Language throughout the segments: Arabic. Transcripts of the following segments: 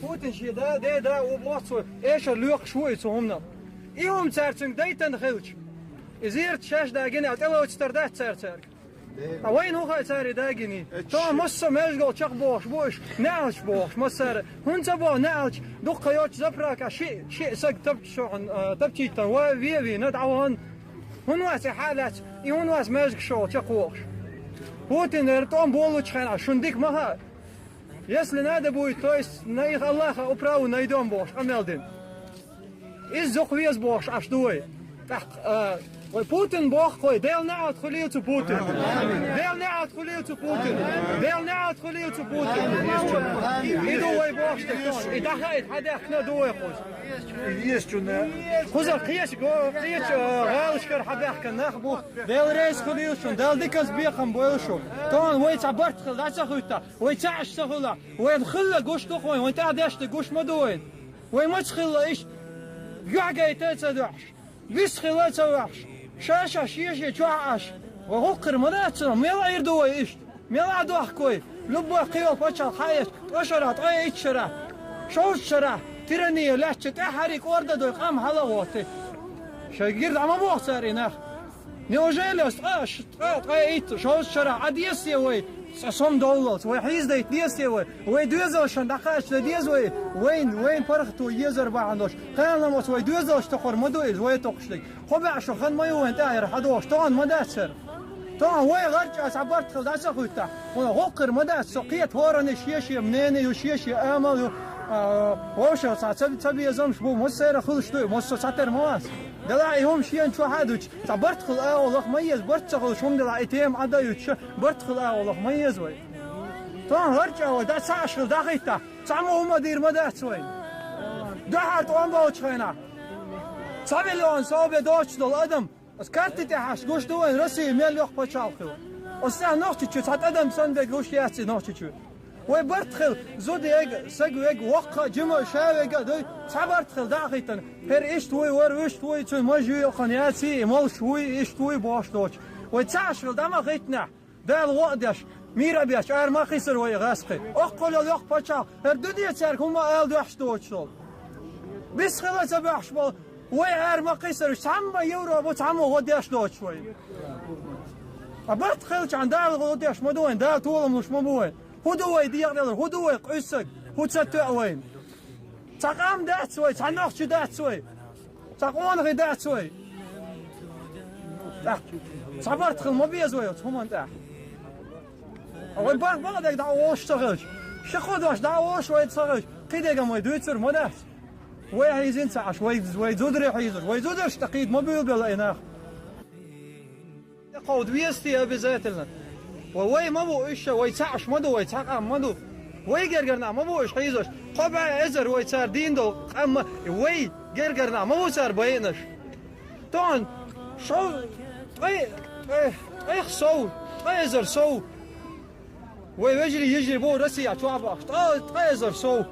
Putin și da oboțul, ești loc șui să umnă. Eu țarțâng daitan khilch. Izirt shash da gine atela utstardach țarțarg. Away nu hai țari da gine. To mossa mezgol chaq bosh bosh, nalch bosh, mossar. Hunza bo nalch, duqa yoch zapraka shi sag tabshon tabchitan wa vi nad'awan. Hun was حالات يون was مزق شو chaqwosh. Putin ertom bolu chkhana shundik maha. Если надо будет, то есть на их Аллаха управу найдем бош, амелдин. Из зухвез бош, аж дуй. Так, Putin бог кой, дел не отхулилцу Putin. Дел не отхулилцу Putin. Дел не отхулилцу Putin. Иду ой бош такой. И дахает хадах на дуй хуз. Есть у нас. Хуза қияш галышкар хадах кан нахбу. Дел рейс хулилцу, дел диказ бихам бойлшу. Тон ой цабарт хилдача хуйта. Ой цаш сахула. Ой дхилла гуш тухой, ой таадаште гуш мадуин. Ой мач хилла иш. Юагай тацадаш. Вис хилла цаваш. شاشة شيشة شواش وغقر مناتنا ميلا يردوا إيش ميلا دوح كوي لبوا قيو بشر خايش أشرات أي إتشرا شو الشرا تيرانية لاشت أحريك ورده دو يقام هلاواتي شاقيرد عما بوخساري ناخ نيوجيليوس أي إيت شو الشرا عديسي وي صم دولت وي حيز ديت ديسي وي دوزوشن دقاش لديز وين فرختو يزر بعندوش قالنا موس وي دوزوش تخور مدويز وي تقشلي خبع شو خن ما يوين تاير حدوش طون مداسر طون وي غرج عبرت خداش خوتا وغقر مداس سقيت هورن شيشي منيني وشيشي امل ووشا تبي يزمش بو مسير خلش تو مس ساتر مواس دلعي هم شيان شو حدوش عبرت خل والله ميز برت خل شوم دلعي تيم عدايوش برت خل والله ميز وي طون غرج ودا ساشل دقيقه سامو هم دير مداس وي دحر طون باوش خينا ساميلون صوبه دوش دول ادم اس كارتي تحش گوش دوين رسي ميل يخ بچالخو اس نوختي چ صد ادم سند گوش ياتي نوختي چ وي برتخل زوديگ سگوگ وقا جمع شاوگ دو صبرتخل دقيقه پر اشت وي ور وشت وي چ ماجو خنياتي مال شوي اشت وي باش دوچ وي تاشل دما غيتنا دال وقدش ميرا بيش ار ما خسر وي غاسقي اقول يخ بچال هر دنيا ترك هم ال دوش دوچ بس خلاص بحش وي ار ما قيسر سامبا يورو بو سامو وديش دوت شوي ابرت خلش عند دال وديش مدوين دال طول مش مبوين هو دوي ديال هو دوي قيسك هو تسطع وين تقام دات شوي تنخ شو دات شوي تقون غي دات شوي صبرت خل ما بيزوي هم انت اول بعدك دعوش تغش شخودش دعوش شوي تصغش قيدك ما يدوتر مدات وي عايزين ساعة وي زودري حيزر وي زودرش تقيد ما بيقبل إناخ قود ويستي أبي لنا وي ما بو إيش وي ساعش مدو وي ساعة مدو وي جرجرنا ما بو إيش حيزر قبع إزر وي صار دين دو أما وي جرجرنا ما بو صار بينش طبعا شو أي خسو أي إزر سو وي يجري بو رسي عشوابه إزر سو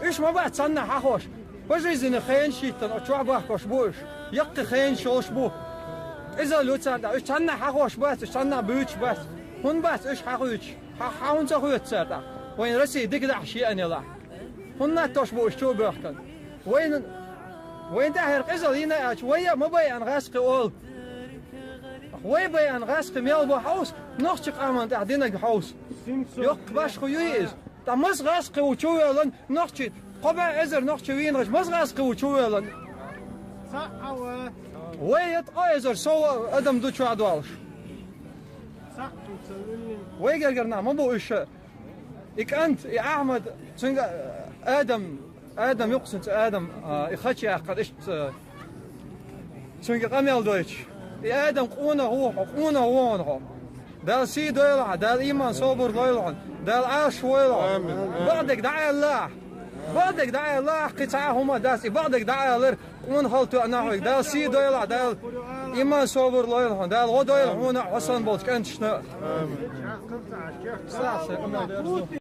إيش ما بعد صنع حخوش وجيزين خين شيتن أشوع بحكوش بوش يقي خين شوش بو إذا لو تصدق إيش صنع حخوش بس إيش صنع بيوش بس هون بس إيش حخوش حاون تخوي تصدق وين رسي ديك ده شيء أنا لا هون نتوش بوش شو بيحكن وين ده إذا لينا شوية ما بيان غاسق أول وين بيان غاسق ميل بحوس نخشق أمان تعدينك بحوس يق باش خويز تمس غاسق وشويلن نخشي قبع إزر نخشي وين غش مس غاسق وشويلن صح ويت إزر سو أدم دو شو عدوالش صح ويجرنا ما بو إيش إك أنت يا أحمد سنج آدم يقصن آدم يخشي قد إيش سنج قميل دويش يا آدم قونا هو دال سي دويلع دال إيمان صبر دويلع دال عاش ويلع بعدك دعي الله قطعة هما داسي بعدك دعي الله ونخلطوا أناحوك دال سي دويلع دال إيمان صبر دويلع دال غو دويلع هنا حسن بولك أنت شنو